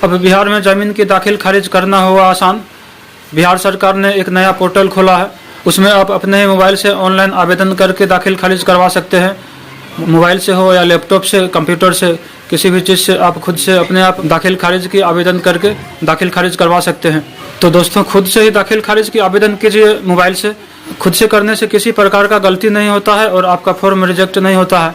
अब बिहार में ज़मीन की दाखिल खारिज करना हुआ आसान। बिहार सरकार ने एक नया पोर्टल खोला है, उसमें आप अपने ही मोबाइल से ऑनलाइन आवेदन करके दाखिल खारिज करवा सकते हैं। मोबाइल से हो या लैपटॉप से, कंप्यूटर से, किसी भी चीज़ से आप खुद से अपने आप दाखिल खारिज की आवेदन करके दाखिल खारिज करवा सकते हैं। तो दोस्तों, खुद से ही दाखिल खारिज की आवेदन कीजिए मोबाइल से। खुद से करने से किसी प्रकार का गलती नहीं होता है और आपका फॉर्म रिजेक्ट नहीं होता है।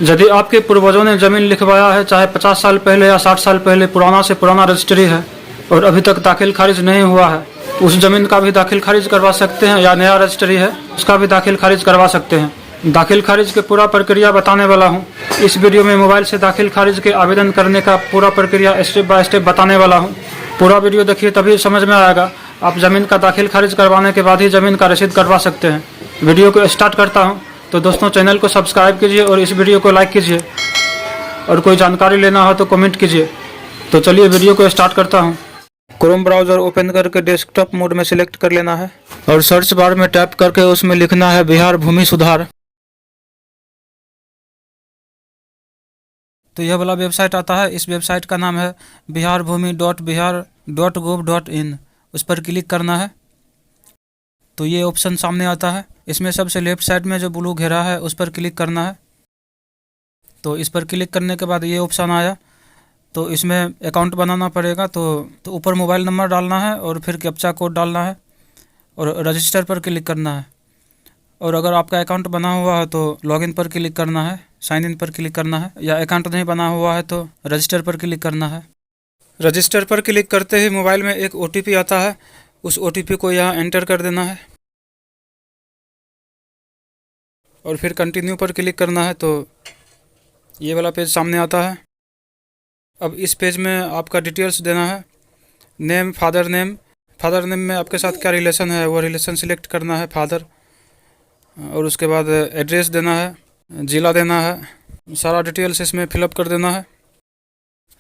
यदि आपके पूर्वजों ने ज़मीन लिखवाया है, चाहे 50 साल पहले या 60 साल पहले, पुराना से पुराना रजिस्ट्री है और अभी तक दाखिल खारिज नहीं हुआ है, उस ज़मीन का भी दाखिल खारिज करवा सकते हैं, या नया रजिस्ट्री है उसका भी दाखिल खारिज करवा सकते हैं। दाखिल खारिज की पूरा प्रक्रिया बताने वाला हूँ इस वीडियो में। मोबाइल से दाखिल खारिज के आवेदन करने का पूरा प्रक्रिया स्टेप बाय स्टेप बताने वाला हूँ। पूरा वीडियो देखिए, तभी समझ में आएगा। आप ज़मीन का दाखिल खारिज करवाने के बाद ही ज़मीन का रसीद करवा सकते हैं। वीडियो को स्टार्ट करता हूँ। तो दोस्तों, चैनल को सब्सक्राइब कीजिए और इस वीडियो को लाइक कीजिए, और कोई जानकारी लेना हो तो कमेंट कीजिए। तो चलिए वीडियो को स्टार्ट करता हूँ। क्रोम ब्राउज़र ओपन करके डेस्कटॉप मोड में सिलेक्ट कर लेना है और सर्च बार में टैप करके उसमें लिखना है बिहार भूमि सुधार। तो यह वाला वेबसाइट आता है। इस वेबसाइट का नाम है biharbhumi.bihar.gov.in। उस पर क्लिक करना है तो ये ऑप्शन सामने आता है। इसमें सबसे लेफ्ट साइड में जो ब्लू घेरा है उस पर क्लिक करना है। तो इस पर क्लिक करने के बाद ये ऑप्शन आया। तो इसमें अकाउंट बनाना पड़ेगा। तो ऊपर मोबाइल नंबर डालना है और फिर कैप्चा कोड डालना है और रजिस्टर पर क्लिक करना है। और अगर आपका अकाउंट बना हुआ है तो लॉगिन पर क्लिक करना है, साइन इन पर क्लिक करना है, या अकाउंट नहीं बना हुआ है तो रजिस्टर पर क्लिक करना है। रजिस्टर पर क्लिक करते ही मोबाइल में एक OTP आता है। उस OTP को यहाँ एंटर कर देना है और फिर कंटिन्यू पर क्लिक करना है। तो ये वाला पेज सामने आता है। अब इस पेज में आपका डिटेल्स देना है, नेम, फादर नेम में आपके साथ क्या रिलेशन है वो रिलेशन सिलेक्ट करना है, फादर। और उसके बाद एड्रेस देना है, ज़िला देना है, सारा डिटेल्स इसमें फिलअप कर देना है।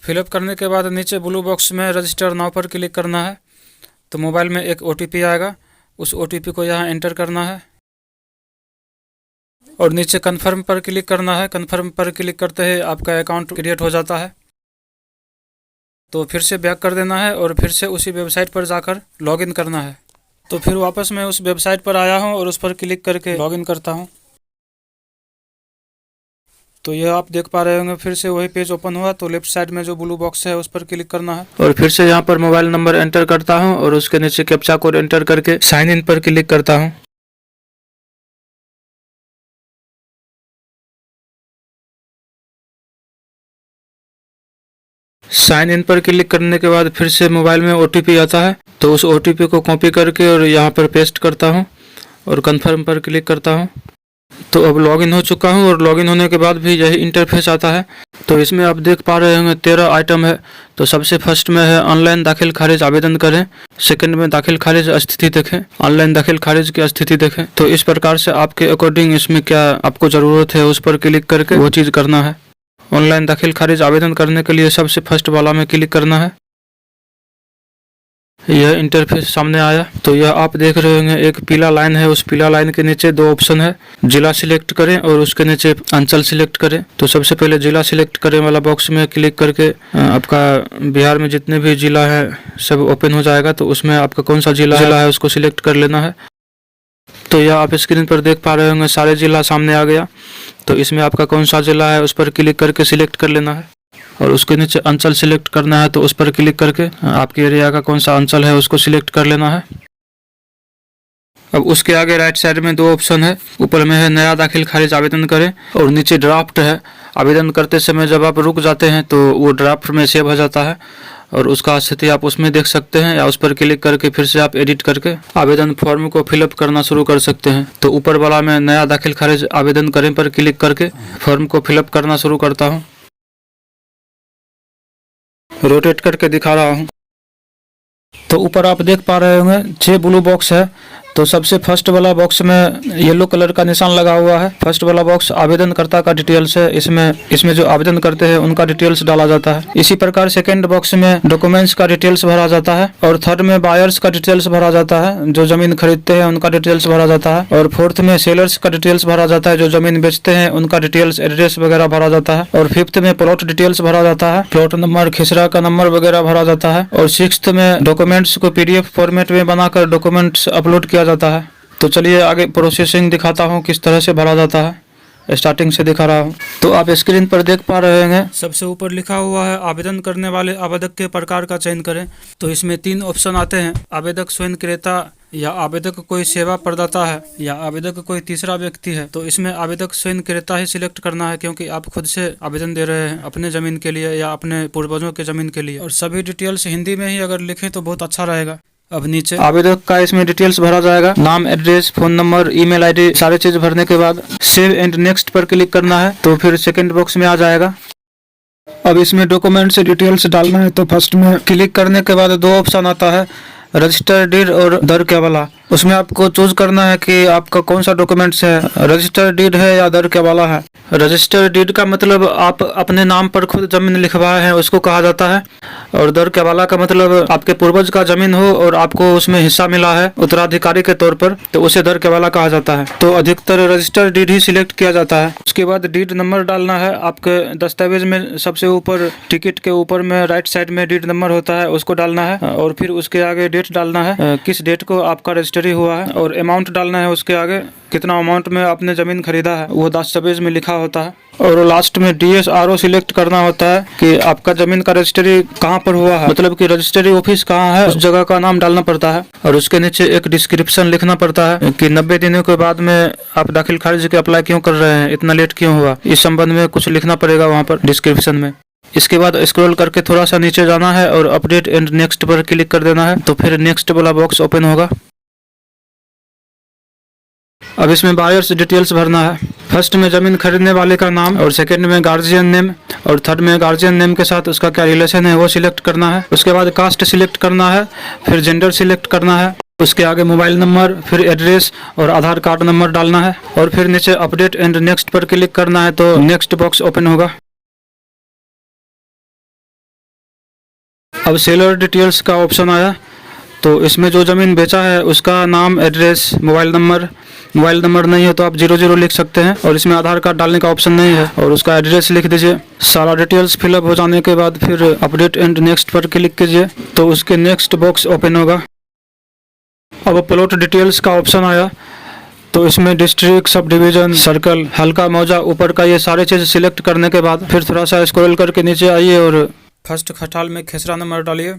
फिलअप करने के बाद नीचे ब्लू बॉक्स में रजिस्टर नाउ पर क्लिक करना है। तो मोबाइल में एक OTP आएगा, उस OTP को यहाँ एंटर करना है और नीचे कन्फर्म पर क्लिक करना है। कन्फर्म पर क्लिक करते ही आपका अकाउंट क्रिएट हो जाता है। तो फिर से बैक कर देना है और फिर से उसी वेबसाइट पर जाकर लॉगिन करना है। तो फिर वापस मैं उस वेबसाइट पर आया हूँ और उस पर क्लिक करके लॉगिन करता हूँ। तो यह आप देख पा रहे होंगे, फिर से वही पेज ओपन हुआ। तो लेफ्ट साइड में जो ब्लू बॉक्स है उस पर क्लिक करना है और फिर से यहाँ पर मोबाइल नंबर एंटर करता हूँ और उसके नीचे कैप्चा कोड एंटर करके साइन इन पर क्लिक करता हूँ। साइन इन पर क्लिक करने के बाद फिर से मोबाइल में OTP आता है। तो उस OTP को कॉपी करके और यहाँ पर पेस्ट करता हूँ और कन्फर्म पर क्लिक करता हूँ। तो अब लॉगिन हो चुका हूँ और लॉगिन होने के बाद भी यही इंटरफेस आता है। तो इसमें आप देख पा रहे होंगे 13 आइटम है। तो सबसे फर्स्ट में है ऑनलाइन दाखिल खारिज आवेदन करें। सेकंड में दाखिल खारिज स्थिति देखें, ऑनलाइन दाखिल खारिज की स्थिति देखें। तो इस प्रकार से आपके अकॉर्डिंग इसमें क्या आपको ज़रूरत है उस पर क्लिक करके वो चीज़ करना है। ऑनलाइन दाखिल खारिज आवेदन करने के लिए सबसे फर्स्ट वाला में क्लिक करना है। यह इंटरफेस सामने आया। तो यह आप देख रहे होंगे एक पीला लाइन है, उस पीला लाइन के नीचे 2 ऑप्शन है, जिला सिलेक्ट करें और उसके नीचे अंचल सिलेक्ट करें। तो सबसे पहले जिला सिलेक्ट करें वाला बॉक्स में क्लिक करके आपका बिहार में जितने भी जिला है सब ओपन हो जाएगा। तो उसमें आपका कौन सा जिला है उसको सिलेक्ट कर लेना है। तो यह आप स्क्रीन पर देख पा रहे होंगे सारे जिला सामने आ गया। तो इसमें आपका कौन सा जिला है उस पर क्लिक करके सिलेक्ट कर लेना है और उसके नीचे अंचल सिलेक्ट करना है। तो उस पर क्लिक करके आपके एरिया का कौन सा अंचल है उसको सिलेक्ट कर लेना है। अब उसके आगे राइट साइड में 2 ऑप्शन है। ऊपर में है नया दाखिल खारिज आवेदन करें और नीचे ड्राफ्ट है। आवेदन करते समय जब आप रुक जाते हैं तो वो ड्राफ्ट में सेव हो जाता है और उसका स्थिति आप उसमें देख सकते हैं, या उस पर क्लिक करके फिर से आप एडिट करके आवेदन फॉर्म को फिलअप करना शुरू कर सकते हैं। तो ऊपर वाला में नया दाखिल खारिज आवेदन करें पर क्लिक करके फॉर्म को फिलअप करना शुरू करता हूँ। रोटेट करके दिखा रहा हूँ। तो ऊपर आप देख पा रहे होंगे 6 ब्लू बॉक्स है। तो सबसे फर्स्ट वाला बॉक्स में येलो कलर का निशान लगा हुआ है। फर्स्ट वाला बॉक्स आवेदनकर्ता का डिटेल्स है। इसमें जो आवेदन करते हैं उनका डिटेल्स डाला जाता है। इसी प्रकार सेकंड बॉक्स में डॉक्यूमेंट्स का डिटेल्स भरा जाता है और थर्ड में बायर्स का डिटेल्स भरा जाता है, जो जमीन खरीदते हैं उनका डिटेल्स भरा जाता है। और फोर्थ में सेलर्स का डिटेल्स भरा जाता है, जो जमीन बेचते हैं उनका डिटेल्स, एड्रेस वगैरह भरा जाता है। और फिफ्थ में प्लॉट डिटेल्स भरा जाता है, प्लॉट नंबर, खिसरा का नंबर वगैरह भरा जाता है। और सिक्स्थ में डॉक्यूमेंट्स को PDF फॉर्मेट में बनाकर डॉक्यूमेंट्स अपलोड किया जाता है। तो चलिए आगे प्रोसेसिंग दिखाता हूँ किस तरह से भरा जाता है। स्टार्टिंग से दिखा रहा हूँ। तो आप स्क्रीन पर देख पा रहे हैं, सबसे ऊपर लिखा हुआ है आवेदन करने वाले आवेदक के प्रकार का चयन करें। तो इसमें 3 ऑप्शन आते हैं, आवेदक स्वयं क्रेता, या आवेदक कोई सेवा प्रदाता है, या आवेदक कोई तीसरा व्यक्ति है। तो इसमें आवेदक स्वयं क्रेता ही सिलेक्ट करना है, क्योंकि आप खुद से आवेदन दे रहे हैं अपने जमीन के लिए या अपने पूर्वजों के जमीन के लिए। और सभी डिटेल्स हिंदी में ही अगर लिखें तो बहुत अच्छा रहेगा। अब नीचे आवेदक का इसमें डिटेल्स भरा जाएगा, नाम, address, phone number, email ID, सारे चीज भरने के बाद सेव एंड नेक्स्ट पर क्लिक करना है। तो फिर सेकंड बॉक्स में आ जाएगा। अब इसमें डॉक्यूमेंट से डिटेल्स डालना है। तो फर्स्ट में क्लिक करने के बाद 2 ऑप्शन आता है, रजिस्टर डीड और दर क्या वाला। उसमें आपको चूज करना है कि आपका कौन सा डॉक्यूमेंट्स है, रजिस्टर डीड है या दर क्या वाला है। रजिस्टर डीड का मतलब आप अपने नाम पर खुद जमीन लिखवाए हैं, उसको कहा जाता है। और दर क्या वाला का मतलब आपके पूर्वज का जमीन हो और आपको उसमें हिस्सा मिला है उत्तराधिकारी के तौर पर, तो उसे दर क्या वाला कहा जाता है। तो अधिकतर रजिस्टर डीड ही सिलेक्ट किया जाता है। उसके बाद डीड नंबर डालना है। आपके दस्तावेज में सबसे ऊपर टिकट के ऊपर में राइट साइड में डीड नंबर होता है, उसको डालना है। और फिर उसके आगे डेट डालना है, किस डेट को आपका रजिस्ट्री हुआ है। और अमाउंट डालना है, उसके आगे कितना अमाउंट में आपने जमीन खरीदा है वो दस्तावेज में लिखा होता है। और लास्ट में DSRO सिलेक्ट करना होता है कि आपका जमीन का रजिस्ट्री कहाँ पर हुआ है, मतलब कि रजिस्ट्री ऑफिस कहाँ है, उस जगह का नाम डालना पड़ता है। और उसके नीचे एक डिस्क्रिप्शन लिखना पड़ता है कि 90 दिनों के बाद में आप दाखिल खारिज के अप्लाई क्यों कर रहे हैं, इतना लेट क्यों हुआ, इस संबंध में कुछ लिखना पड़ेगा वहाँ पर डिस्क्रिप्शन में। इसके बाद स्क्रॉल करके थोड़ा सा नीचे जाना है और अपडेट एंड नेक्स्ट पर क्लिक कर देना है। तो फिर नेक्स्ट वाला बॉक्स ओपन होगा। अब इसमें बायर्स डिटेल्स भरना है। फर्स्ट में जमीन खरीदने वाले का नाम, और सेकंड में गार्जियन नेम, और थर्ड में गार्जियन नेम के साथ उसका क्या रिलेशन है वो सिलेक्ट करना है। उसके बाद कास्ट सिलेक्ट करना है, फिर जेंडर सिलेक्ट करना है। उसके आगे मोबाइल नंबर, फिर एड्रेस और आधार कार्ड नंबर डालना है। और फिर नीचे अपडेट एंड नेक्स्ट पर क्लिक करना है। तो नेक्स्ट बॉक्स ओपन होगा। अब सेलर डिटेल्स का ऑप्शन आया। तो इसमें जो ज़मीन बेचा है उसका नाम, एड्रेस, मोबाइल नंबर नहीं है तो आप 00 लिख सकते हैं। और इसमें आधार कार्ड डालने का ऑप्शन नहीं है। और उसका एड्रेस लिख दीजिए। सारा डिटेल्स फिलअप हो जाने के बाद फिर अपडेट एंड नेक्स्ट पर क्लिक कीजिए। तो उसके नेक्स्ट बॉक्स ओपन होगा। अब प्लॉट डिटेल्स का ऑप्शन आया। तो इसमें डिस्ट्रिक्ट, सब डिवीजन, सर्कल, हल्का, मौजा, ऊपर का, ये सारे चीज़ सिलेक्ट करने के बाद फिर थोड़ा सा स्क्रॉल करके नीचे आइए और फर्स्ट खटाल में खिसरा नंबर डालिए।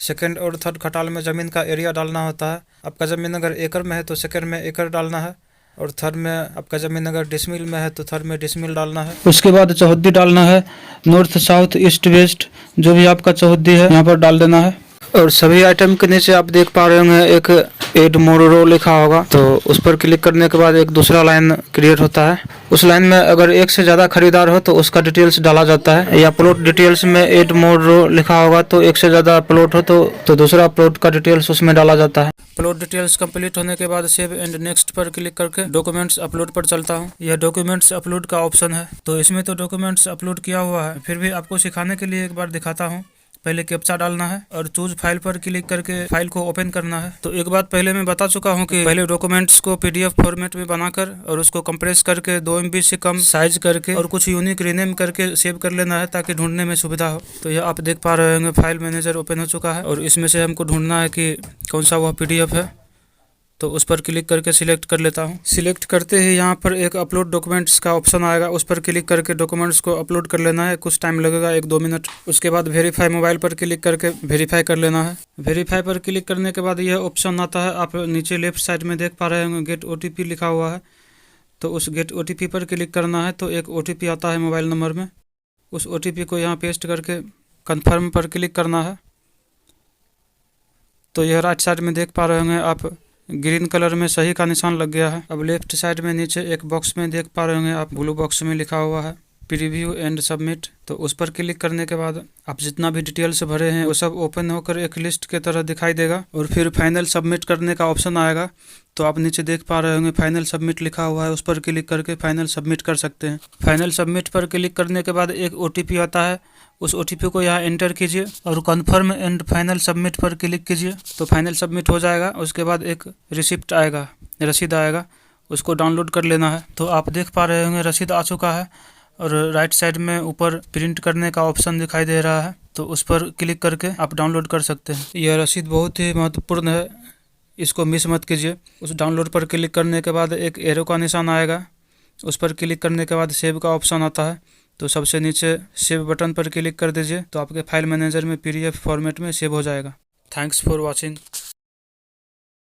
सेकंड और थर्ड खटाल में ज़मीन का एरिया डालना होता है। आपका ज़मीन अगर एकड़ में है तो सेकंड में एकड़ डालना है। और थर्ड में आपका ज़मीन अगर डिसमिल में है तो थर्ड में डिसमिल डालना है। उसके बाद चौहद्दी डालना है, नॉर्थ, साउथ, ईस्ट, वेस्ट, जो भी आपका चौहद्दी है यहाँ पर डाल देना है। और सभी आइटम के नीचे आप देख पा रहे होंगे एक एड मोर रो लिखा होगा। तो उस पर क्लिक करने के बाद एक दूसरा लाइन क्रिएट होता है। उस लाइन में अगर एक से ज़्यादा खरीदार हो तो उसका डिटेल्स डाला जाता है। या प्लॉट डिटेल्स में एड मोर रो लिखा होगा तो एक से ज़्यादा प्लॉट हो तो दूसरा प्लॉट का डिटेल्स उसमें डाला जाता है। प्लॉट डिटेल्स कंप्लीट होने के बाद सेव एंड नेक्स्ट पर क्लिक करके डॉक्यूमेंट्स अपलोड पर चलता हूँ। यह डॉक्यूमेंट्स अपलोड का ऑप्शन है। तो इसमें तो डॉक्यूमेंट्स अपलोड किया हुआ है, फिर भी आपको सिखाने के लिए एक बार दिखाता हूँ। पहले कैप्चा डालना है और चूज फाइल पर क्लिक करके फाइल को ओपन करना है। तो एक बात पहले मैं बता चुका हूं कि पहले डॉक्यूमेंट्स को PDF फॉर्मेट में बनाकर और उसको कंप्रेस करके 2 MB से कम साइज करके और कुछ यूनिक रीनेम करके सेव कर लेना है ताकि ढूंढने में सुविधा हो। तो यह आप देख पा रहे होंगे फाइल मैनेजर ओपन हो चुका है और इसमें से हमको ढूंढना है कि कौन सा वह PDF है। तो उस पर क्लिक करके सिलेक्ट कर लेता हूं। सिलेक्ट करते ही यहाँ पर एक अपलोड डॉक्यूमेंट्स का ऑप्शन आएगा, उस पर क्लिक करके डॉक्यूमेंट्स को अपलोड कर लेना है। कुछ टाइम लगेगा, 1-2 मिनट। उसके बाद वेरीफाई मोबाइल पर क्लिक करके वेरीफाई कर लेना है। वेरीफाई पर क्लिक करने के बाद यह ऑप्शन आता है। आप नीचे लेफ्ट साइड में देख पा रहे होंगे गेट OTP लिखा हुआ है। तो उस गेट OTP पर क्लिक करना है। तो एक OTP आता है मोबाइल नंबर में, उस OTP को यहाँ पेस्ट करके कन्फर्म पर क्लिक करना है। तो यह राइट साइड में देख पा रहे होंगे आप, ग्रीन कलर में सही का निशान लग गया है। अब लेफ्ट साइड में नीचे एक बॉक्स में देख पा रहे होंगे आप, ब्लू बॉक्स में लिखा हुआ है प्रीव्यू एंड सबमिट। तो उस पर क्लिक करने के बाद आप जितना भी डिटेल्स भरे हैं वो सब ओपन होकर एक लिस्ट के तरह दिखाई देगा और फिर फाइनल सबमिट करने का ऑप्शन आएगा। तो आप नीचे देख पा रहे होंगे फाइनल सबमिट लिखा हुआ है, उस पर क्लिक करके फाइनल सबमिट कर सकते हैं। फाइनल सबमिट पर क्लिक करने के बाद एक OTP आता है, उस OTP को यहाँ एंटर कीजिए और कन्फर्म एंड फाइनल सबमिट पर क्लिक कीजिए। तो फाइनल सबमिट हो जाएगा। उसके बाद एक रिसिप्ट आएगा, रसीद आएगा, उसको डाउनलोड कर लेना है। तो आप देख पा रहे होंगे रसीद आ चुका है और राइट साइड में ऊपर प्रिंट करने का ऑप्शन दिखाई दे रहा है, तो उस पर क्लिक करके आप डाउनलोड कर सकते हैं। यह रसीद बहुत ही महत्वपूर्ण है, इसको मिस मत कीजिए। उस डाउनलोड पर क्लिक करने के बाद एक एरो का निशान आएगा, उस पर क्लिक करने के बाद सेव का ऑप्शन आता है। तो सबसे नीचे सेव बटन पर क्लिक कर दीजिए, तो आपके फाइल मैनेजर में PDF फॉर्मेट में सेव हो जाएगा। Thanks for watching.